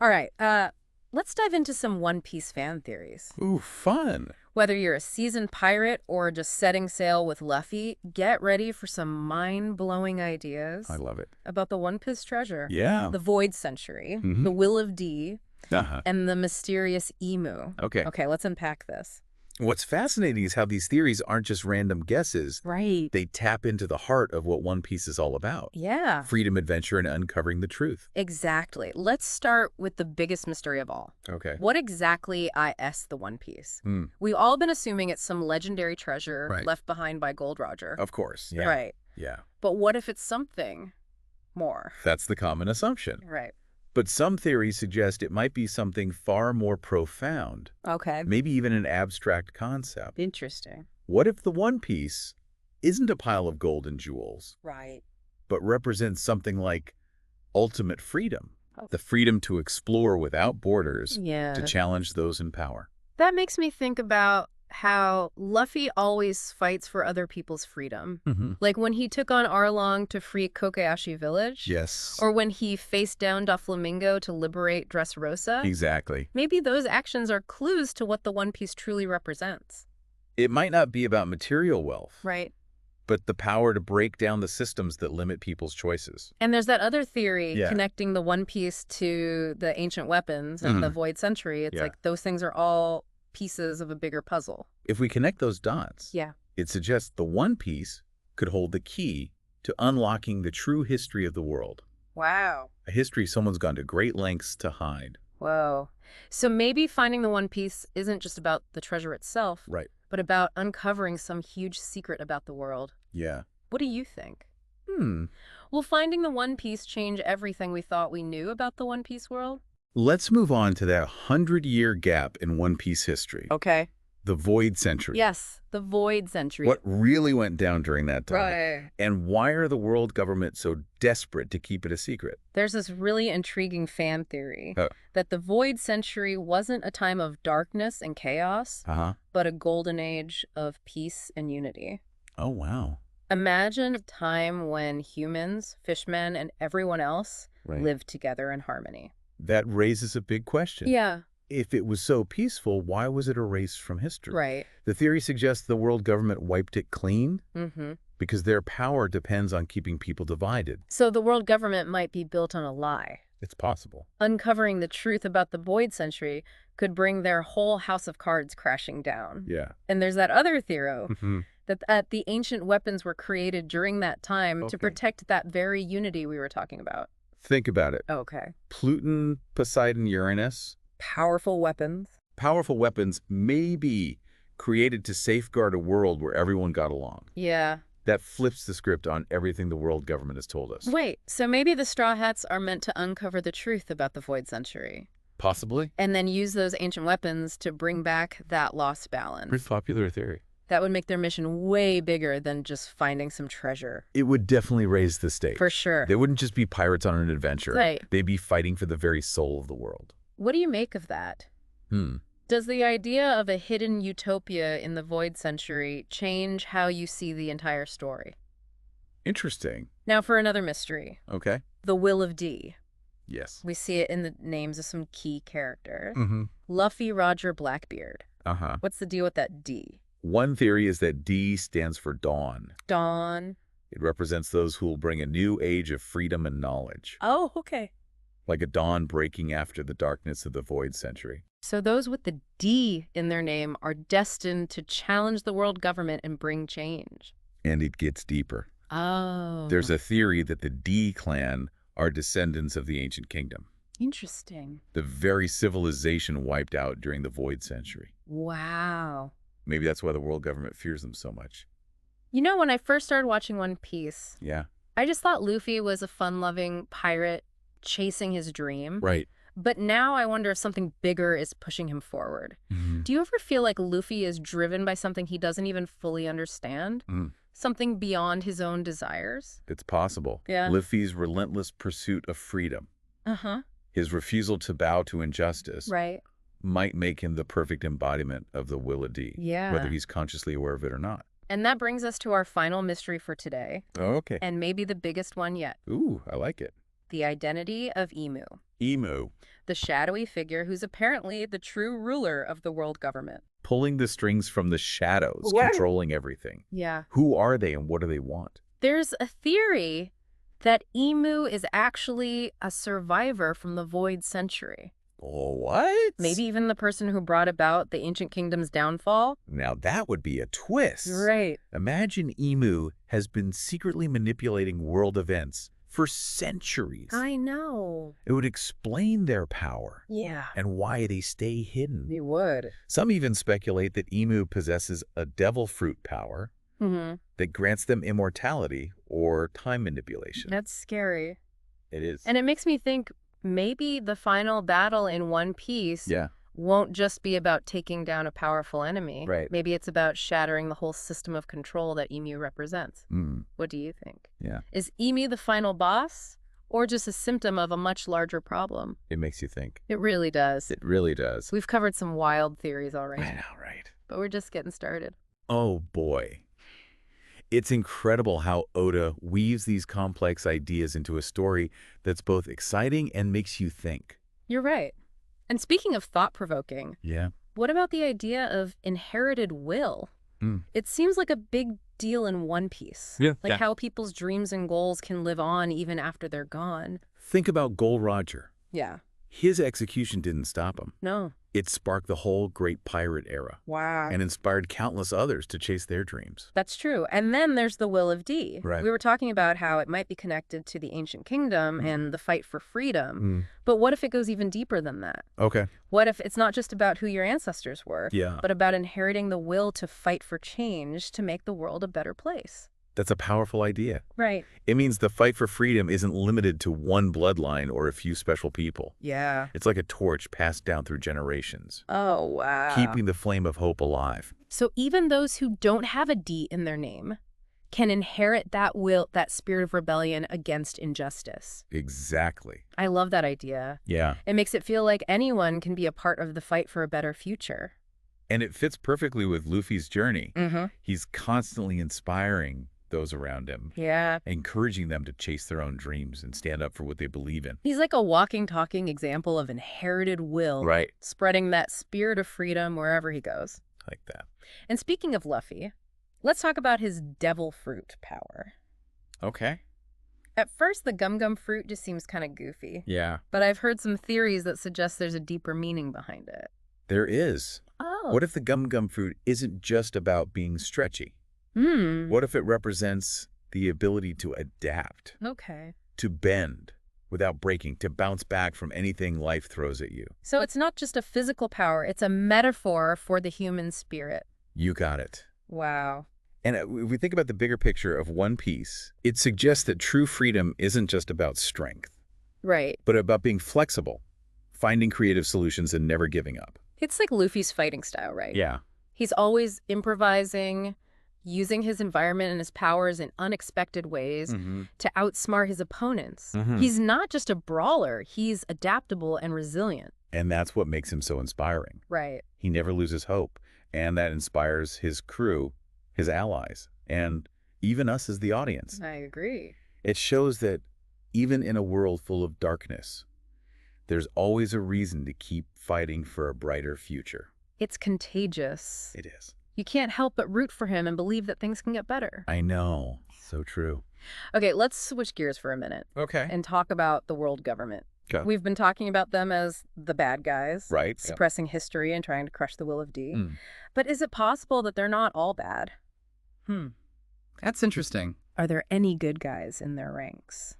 All right, let's dive into some One Piece fan theories. Ooh, fun. Whether you're a seasoned pirate or just setting sail with Luffy, get ready for some mind-blowing I ideas love it. about the One Piece treasure, Yeah. the Void Century, hmm the Will of D, Uh-huh. and the mysterious Emu. Okay. Okay, let's unpack this. What's fascinating is how these theories aren't just random guesses. Right. They tap into the heart of what One Piece is all about. Yeah, Freedom, adventure, and uncovering the truth. exactly. Let's start with the biggest mystery of all. Okay. What exactly is the One Piece? Hmm. We've all been assuming it's some legendary treasure Right. left behind by Gold Roger. Of course. Yeah. Right. Yeah. But what if it's something more? That's the common assumption. Right. But some theories suggest it might be something far more profound, Okay. maybe even an abstract concept. Interesting. What if the One Piece isn't a pile of gold and jewels, Right. but represents something like ultimate freedom? Oh. The freedom to explore without borders, Yeah. to challenge those in power. That makes me think about how Luffy always fights for other people's freedom. Like when he took on Arlong to free Kokoyashi Village. Yes. Or when he faced down Doflamingo to liberate Dressrosa. Exactly. Maybe those actions are clues to what the One Piece truly represents. It might not be about material wealth, Right. but the power to break down the systems that limit people's choices. And there's that other theory Yeah. connecting the One Piece to the ancient weapons and the Void Century. It's Yeah. like those things are all pieces of a bigger puzzle. If we connect those dots, Yeah. it suggests the One Piece could hold the key to unlocking the true history of the world, Wow. a history someone's gone to great lengths to hide. Whoa. So maybe finding the One Piece isn't just about the treasure itself, Right. but about uncovering some huge secret about the world. Yeah. What do you think? Hmm. Will finding the One Piece change everything we thought we knew about the One Piece world? Let's move on to that 100-year gap in One Piece history, Okay. the Void Century. Yes, the Void Century. What really went down during that time? Right. And why are the world government so desperate to keep it a secret? There's this really intriguing fan theory Oh. that the Void Century wasn't a time of darkness and chaos, Uh-huh. but a golden age of peace and unity. Oh, wow. Imagine a time when humans, fishmen, and everyone else Right. lived together in harmony. That raises a big question. Yeah, If it was so peaceful, why was it erased from history? right. The theory suggests the world government wiped it clean Mm-hmm. because their power depends on keeping people divided. So the world government might be built on a lie. It's possible. Uncovering the truth about the Void Century could bring their whole house of cards crashing down. Yeah. And there's that other theory Mhm. that the ancient weapons were created during that time to Okay. protect that very unity we were talking about. Think about it. Okay. Pluton, Poseidon, Uranus, Powerful weapons. powerful weapons may be created to safeguard a world where everyone got along. Yeah. That flips the script on everything the world government has told us. Wait, so maybe the Straw Hats are meant to uncover the truth about the Void Century Possibly. and then use those ancient weapons to bring back that lost balance. Pretty popular theory. That would make their mission way bigger than just finding some treasure. It would definitely raise the stakes. For sure. They wouldn't just be pirates on an adventure. Right. They'd be fighting for the very soul of the world. What do you make of that? Does the idea of a hidden utopia in the Void Century change how you see the entire story? Interesting. Now for another mystery. Okay. The Will of D. Yes. We see it in the names of some key characters. Mm-hmm. Luffy, Roger, Blackbeard. Uh-huh. What's the deal with that D? One theory is that D stands for dawn. Dawn. It represents those who will bring a new age of freedom and knowledge, Oh, okay. like a dawn breaking after the darkness of the Void Century. So those with the D in their name are destined to challenge the world government and bring change. And it gets deeper. Oh. There's a theory that the D clan are descendants of the ancient kingdom, Interesting. the very civilization wiped out during the Void Century. Wow. Maybe that's why the world government fears them so much. You know, when I first started watching One Piece, Yeah. I just thought Luffy was a fun-loving pirate chasing his dream. Right. But now I wonder if something bigger is pushing him forward. Do you ever feel like Luffy is driven by something he doesn't even fully understand? Mm. Something beyond his own desires? It's possible. Yeah. Luffy's relentless pursuit of freedom, Uh-huh. his refusal to bow to injustice, Right. might make him the perfect embodiment of the will of D, Yeah. whether he's consciously aware of it or not. And that brings us to our final mystery for today, Oh, okay. and maybe the biggest one yet. Ooh, I like it. The identity of Emu, Emu. the shadowy figure who's apparently the true ruler of the world government. Pulling the strings from the shadows, What? controlling everything. Yeah. Who are they and what do they want? There's a theory that Emu is actually a survivor from the Void Century. What? Maybe even the person who brought about the ancient kingdom's downfall. Now that would be a twist. Right. Imagine Emu has been secretly manipulating world events for centuries. I know. It would explain their power. Yeah. And why they stay hidden. You would. Some even speculate that Emu possesses a devil fruit power that grants them immortality or time manipulation. That's scary. It is. And it makes me think maybe the final battle in One Piece won't just be about taking down a powerful enemy. Right. Maybe it's about shattering the whole system of control that Emu represents. What do you think? Yeah. Is Emu the final boss or just a symptom of a much larger problem? It makes you think. It really does. It really does. We've covered some wild theories already. I know, right? But we're just getting started. Oh, boy. It's incredible how Oda weaves these complex ideas into a story that's both exciting and makes you think. You're right. And speaking of thought-provoking, Yeah. what about the idea of inherited will? It seems like a big deal in One Piece. Yeah. Like how people's dreams and goals can live on even after they're gone. Think about Gol Roger. Yeah. His execution didn't stop him. No. It sparked the whole great pirate era. Wow. And inspired countless others to chase their dreams. That's true. And then there's the Will of D. Right. We were talking about how it might be connected to the ancient kingdom and the fight for freedom. But what if it goes even deeper than that? Okay. What if it's not just about who your ancestors were, Yeah. but about inheriting the will to fight for change to make the world a better place? That's a powerful idea. Right. It means the fight for freedom isn't limited to one bloodline or a few special people. Yeah. It's like a torch passed down through generations, Oh, wow. keeping the flame of hope alive. So even those who don't have a D in their name can inherit that will, that spirit of rebellion against injustice. Exactly. I love that idea. Yeah. It makes it feel like anyone can be a part of the fight for a better future. And it fits perfectly with Luffy's journey. He's constantly inspiring those around him, Yeah. encouraging them to chase their own dreams and stand up for what they believe in. He's like a walking, talking example of inherited will. Right. Spreading that spirit of freedom wherever he goes. Like that. And speaking of Luffy, let's talk about his devil fruit power. Okay. At first, the gum fruit just seems kind of goofy. Yeah. But I've heard some theories that suggest there's a deeper meaning behind it. There is. Oh. What if the gum fruit isn't just about being stretchy? What if it represents the ability to adapt, Okay. to bend without breaking, to bounce back from anything life throws at you? So it's not just a physical power, it's a metaphor for the human spirit. You got it. Wow. And if we think about the bigger picture of One Piece, it suggests that true freedom isn't just about strength, Right. but about being flexible, finding creative solutions and never giving up. It's like Luffy's fighting style, right? Yeah. He's always improvising, using his environment and his powers in unexpected ways to outsmart his opponents. He's not just a brawler, he's adaptable and resilient. And that's what makes him so inspiring. Right. He never loses hope, and that inspires his crew, his allies, and even us as the audience. I agree. It shows that even in a world full of darkness, there's always a reason to keep fighting for a brighter future. It's contagious. It is. You can't help but root for him and believe that things can get better. I know. So true. Okay, let's switch gears for a minute Okay. and talk about the world government. Okay. We've been talking about them as the bad guys, Right. suppressing history and trying to crush the will of D. But is it possible that they're not all bad? That's interesting. Are there any good guys in their ranks?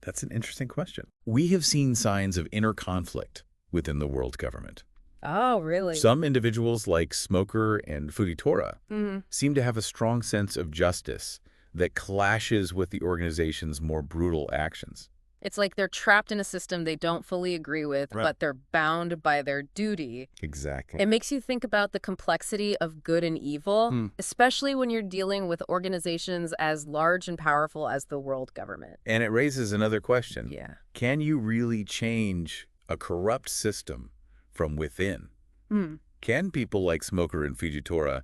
That's an interesting question. We have seen signs of inner conflict within the world government. Oh, really? Some individuals like Smoker and Fujitora seem to have a strong sense of justice that clashes with the organization's more brutal actions. It's like they're trapped in a system they don't fully agree with, Right. but they're bound by their duty. Exactly. It makes you think about the complexity of good and evil, especially when you're dealing with organizations as large and powerful as the world government. And it raises another question. Yeah. Can you really change a corrupt system from within? Can people like Smoker and Fujitora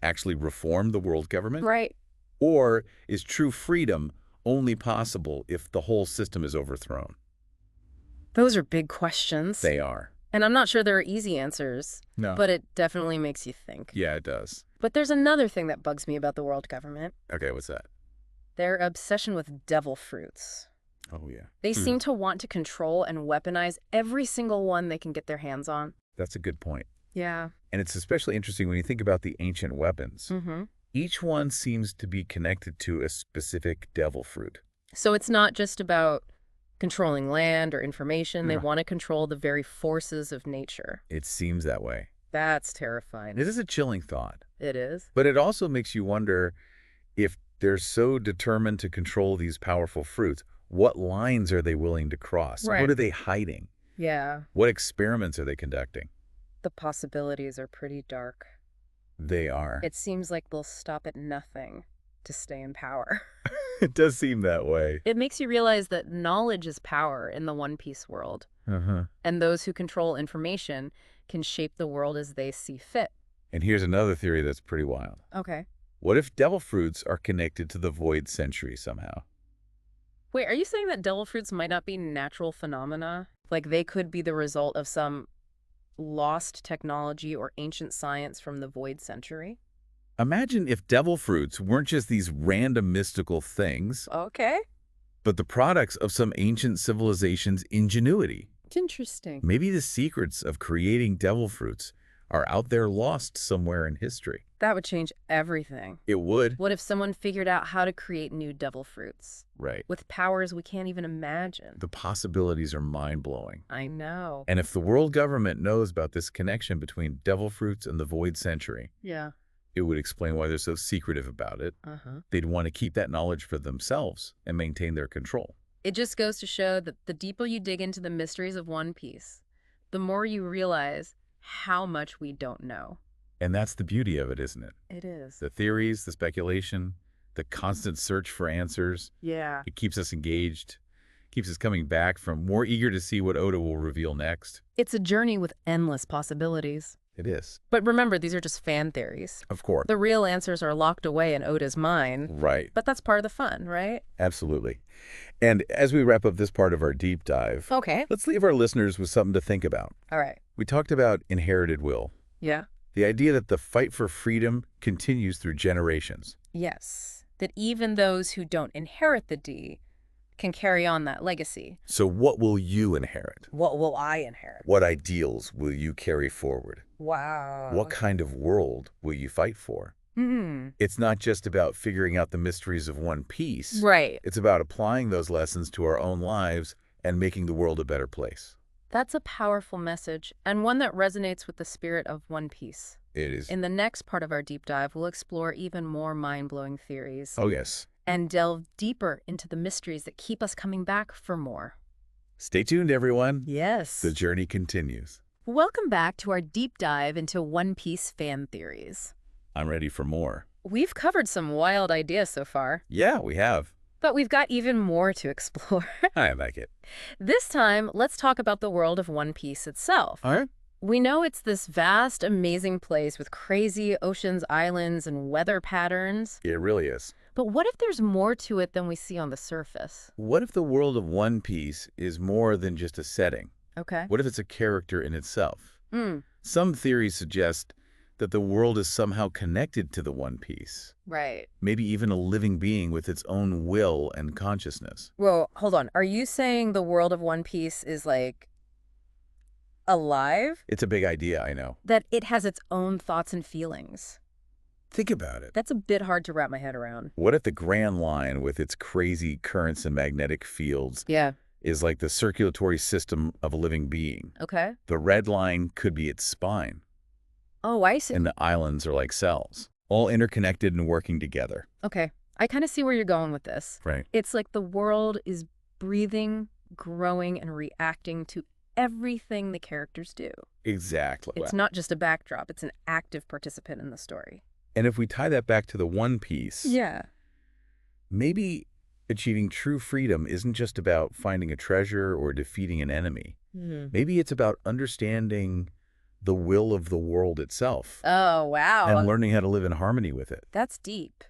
actually reform the world government? Right. Or is true freedom only possible if the whole system is overthrown. Those are big questions. They are. And I'm not sure there are easy answers. No. But it definitely makes you think. Yeah, it does. But there's another thing that bugs me about the world government. Okay, what's that? Their obsession with devil fruits. Oh, yeah. They seem to want to control and weaponize every single one they can get their hands on. That's a good point. Yeah. And it's especially interesting when you think about the ancient weapons. Mm-hmm. Each one seems to be connected to a specific devil fruit. So it's not just about controlling land or information. They No. want to control the very forces of nature. It seems that way. That's terrifying. It is a chilling thought. It is. But it also makes you wonder if they're so determined to control these powerful fruits, what lines are they willing to cross? Right. What are they hiding? Yeah. What experiments are they conducting? The possibilities are pretty dark. They are. It seems like they'll stop at nothing to stay in power. It does seem that way. It makes you realize that knowledge is power in the One Piece world. Uh-huh. And those who control information can shape the world as they see fit. And here's another theory that's pretty wild. Okay. What if devil fruits are connected to the void century somehow? Wait, are you saying that devil fruits might not be natural phenomena? Like they could be the result of some lost technology or ancient science from the void century? Imagine if devil fruits weren't just these random mystical things, Okay. but the products of some ancient civilization's ingenuity. It's interesting. Maybe the secrets of creating devil fruits are out there lost somewhere in history. That would change everything. It would. What if someone figured out how to create new devil fruits Right. with powers we can't even imagine? The possibilities are mind-blowing. I know. And if the world government knows about this connection between devil fruits and the void century, Yeah. it would explain why they're so secretive about it. Uh-huh. They'd want to keep that knowledge for themselves and maintain their control. It just goes to show that the deeper you dig into the mysteries of One Piece, the more you realize how much we don't know. And that's the beauty of it, isn't it? It is. The theories, the speculation, the constant search for answers. Yeah. It keeps us engaged, keeps us coming back from more eager to see what Oda will reveal next. It's a journey with endless possibilities. It is. But remember, these are just fan theories. Of course. The real answers are locked away in Oda's mind. Right. But that's part of the fun, right? Absolutely. And as we wrap up this part of our deep dive, Okay. let's leave our listeners with something to think about. All right. We talked about inherited will, Yeah. the idea that the fight for freedom continues through generations. Yes. That even those who don't inherit the D can carry on that legacy. So what will you inherit? What will I inherit? What ideals will you carry forward? Wow. What kind of world will you fight for? It's not just about figuring out the mysteries of One Piece. Right. It's about applying those lessons to our own lives and making the world a better place. That's a powerful message, and one that resonates with the spirit of One Piece. It is. In the next part of our deep dive, we'll explore even more mind-blowing theories Oh, yes. and delve deeper into the mysteries that keep us coming back for more. Stay tuned, everyone. Yes. The journey continues. Welcome back to our deep dive into One Piece fan theories. I'm ready for more. We've covered some wild ideas so far, Yeah, we have. but we've got even more to explore. I like it. This time, let's talk about the world of One Piece itself. All right. We know it's this vast, amazing place with crazy oceans, islands, and weather patterns. It really is. But what if there's more to it than we see on the surface? What if the world of One Piece is more than just a setting? Okay. What if it's a character in itself? Mm, Some theories suggest that the world is somehow connected to the One Piece, right. maybe even a living being with its own will and consciousness. Well, hold on. Are you saying the world of One Piece is like alive? It's a big idea, I know. That it has its own thoughts and feelings? Think about it. That's a bit hard to wrap my head around. What if the Grand Line, with its crazy currents and magnetic fields, Yeah. is like the circulatory system of a living being? Okay. The red line could be its spine, Oh, I see. and the islands are like cells, all interconnected and working together. Okay. I kind of see where you're going with this. Right. It's like the world is breathing, growing, and reacting to everything the characters do. Exactly. It's not just a backdrop. It's an active participant in the story. And if we tie that back to the One Piece, Yeah. maybe achieving true freedom isn't just about finding a treasure or defeating an enemy. Maybe it's about understanding the will of the world itself Oh, wow. and learning how to live in harmony with it. That's deep.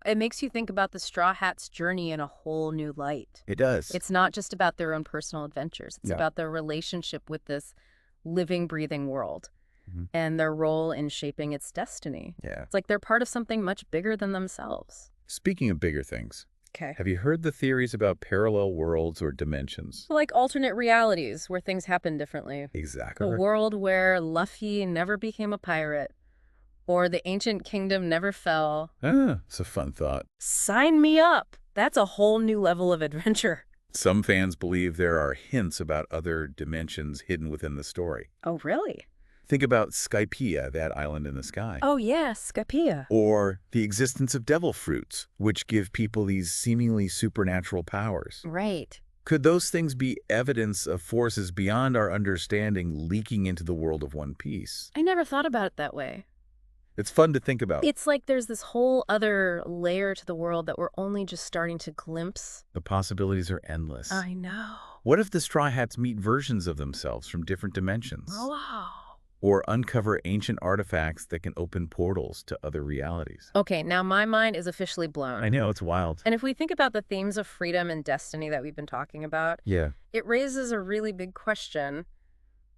It makes you think about the Straw Hats' journey in a whole new light. It does. It's not just about their own personal adventures. It's Yeah. about their relationship with this living, breathing world and their role in shaping its destiny. Yeah. It's like they're part of something much bigger than themselves. Speaking of bigger things, Okay. have you heard the theories about parallel worlds or dimensions? Like alternate realities where things happen differently. Exactly. A world where Luffy never became a pirate or the ancient kingdom never fell. It's a fun thought. Sign me up. That's a whole new level of adventure. Some fans believe there are hints about other dimensions hidden within the story. Oh, really? Think about Skypiea, that island in the sky. Oh, yeah, Skypiea. Or the existence of devil fruits, which give people these seemingly supernatural powers. Right. Could those things be evidence of forces beyond our understanding leaking into the world of One Piece? I never thought about it that way. It's fun to think about. It's like there's this whole other layer to the world that we're only just starting to glimpse. The possibilities are endless. I know. What if the Straw Hats meet versions of themselves from different dimensions? Wow. Or uncover ancient artifacts that can open portals to other realities? Okay, now my mind is officially blown. I know, it's wild. And if we think about the themes of freedom and destiny that we've been talking about, Yeah. it raises a really big question.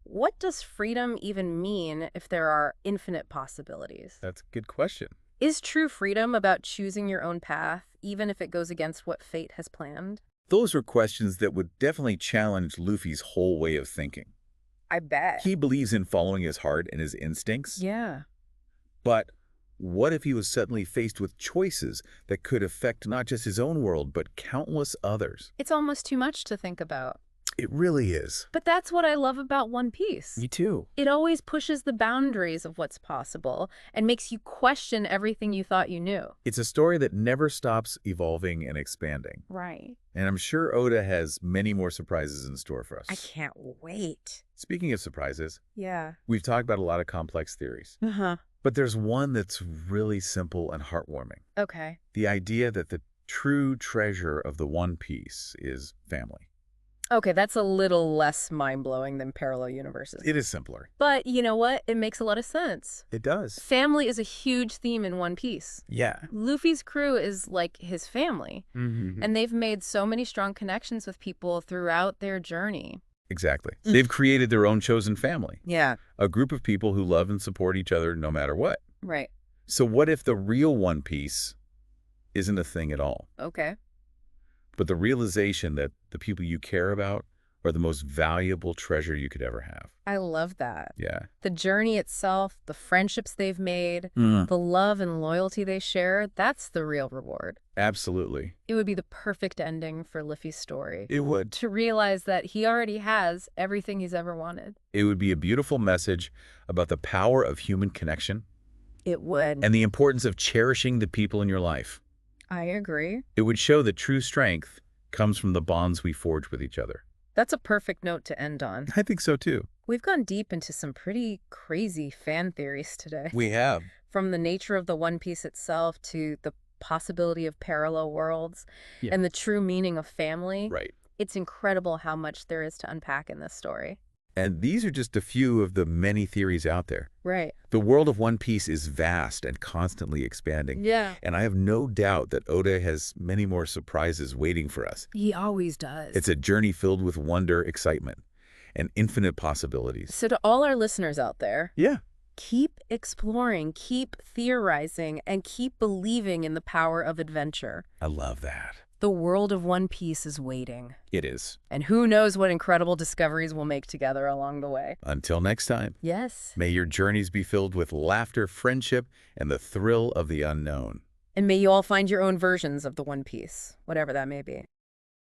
What does freedom even mean if there are infinite possibilities? That's a good question. Is true freedom about choosing your own path, even if it goes against what fate has planned? Those are questions that would definitely challenge Luffy's whole way of thinking. I bet. He believes in following his heart and his instincts. Yeah. But what if he was suddenly faced with choices that could affect not just his own world, but countless others? It's almost too much to think about. It really is. But that's what I love about One Piece. Me too. It always pushes the boundaries of what's possible and makes you question everything you thought you knew. It's a story that never stops evolving and expanding. Right. And I'm sure Oda has many more surprises in store for us. I can't wait. Speaking of surprises, Yeah. we've talked about a lot of complex theories. Uh-huh. But there's one that's really simple and heartwarming. Okay. The idea that the true treasure of the One Piece is family. Okay, that's a little less mind-blowing than parallel universes. It is simpler. But you know what? It makes a lot of sense. It does. Family is a huge theme in One Piece. Yeah. Luffy's crew is like his family, and they've made so many strong connections with people throughout their journey. Exactly. They've created their own chosen family, Yeah. a group of people who love and support each other no matter what. Right. So what if the real One Piece isn't a thing at all, Okay. but the realization that the people you care about are the most valuable treasure you could ever have? I love that. Yeah. The journey itself, the friendships they've made, the love and loyalty they share, that's the real reward. Absolutely. It would be the perfect ending for Luffy's story. It would. To realize that he already has everything he's ever wanted. It would be a beautiful message about the power of human connection It would. and the importance of cherishing the people in your life. I agree. It would show that true strength comes from the bonds we forge with each other. That's a perfect note to end on. I think so too. We've gone deep into some pretty crazy fan theories today. We have. From the nature of the One Piece itself to the possibility of parallel worlds and the true meaning of family. Right. It's incredible how much there is to unpack in this story. And these are just a few of the many theories out there. Right. The world of One Piece is vast and constantly expanding. Yeah. And I have no doubt that Oda has many more surprises waiting for us. He always does. It's a journey filled with wonder, excitement, and infinite possibilities. So to all our listeners out there, Yeah. keep exploring, keep theorizing, and keep believing in the power of adventure. I love that. The world of One Piece is waiting. It is. And who knows what incredible discoveries we'll make together along the way. Until next time, Yes. may your journeys be filled with laughter, friendship, and the thrill of the unknown. And may you all find your own versions of the One Piece, whatever that may be.